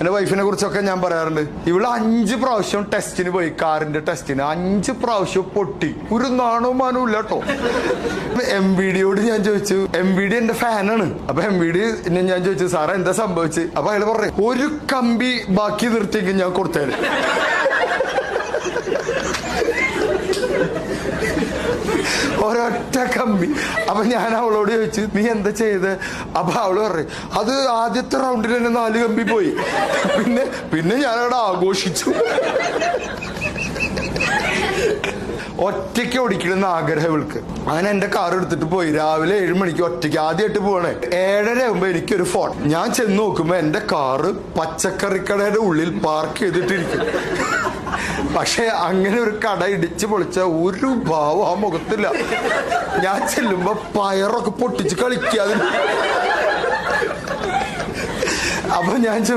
എന്റെ വൈഫിനെ കുറിച്ചൊക്കെ ഞാൻ പറയാറുണ്ട്. ഇവള് 5 പ്രാവശ്യം ടെസ്റ്റിന് പോയി, കാറിന്റെ ടെസ്റ്റിന് 5 പ്രാവശ്യം പൊട്ടി. ഒരു നാണവും മാനവും ഇല്ല കേട്ടോ. MVDയോട് ഞാൻ ചോദിച്ചു, MVD എന്റെ ഫാനാണ്. അപ്പൊ MVD ഞാൻ ചോദിച്ചു, സാറേ എന്താ സംഭവിച്ചു? അപ്പൊ അയാൾ പറഞ്ഞു, ഒരു കമ്പി ബാക്കി നിർത്തിയെങ്കിൽ ഞാൻ കൊടുത്തേനെ. ഒരൊറ്റ കമ്പി. അപ്പൊ ഞാൻ അവളോട് ചോദിച്ചു, നീ എന്താ ചെയ്ത്? അപ്പൊ അവള് പറഞ്ഞു, അത് ആദ്യത്തെ റൗണ്ടിൽ തന്നെ 4 കമ്പി പോയി. പിന്നെ ഞാനവിടെ ആഘോഷിച്ചു. ഒറ്റയ്ക്ക് ഓടിക്കണമെന്ന് ആഗ്രഹം ഇവൾക്ക്. അങ്ങനെ എന്റെ കാർ എടുത്തിട്ട് പോയി. രാവിലെ 7 മണിക്ക് ഒറ്റയ്ക്ക് ആദ്യമായിട്ട് പോകണേ. 7:30 ആകുമ്പോ എനിക്കൊരു ഫോൺ. ഞാൻ ചെന്ന് നോക്കുമ്പോ എന്റെ കാറ് പച്ചക്കറിക്കടയുടെ ഉള്ളിൽ പാർക്ക് ചെയ്തിട്ടിരിക്കും. പക്ഷെ അങ്ങനെ ഒരു കട ഇടിച്ചു പൊളിച്ച ഒരു ഭാവം ആ മുഖത്തില്ല. ഞാൻ ചെല്ലുമ്പോ പയറൊക്കെ പൊട്ടിച്ച് കളിക്കാതെ. അപ്പൊ ഞാൻ ചോദിച്ചു,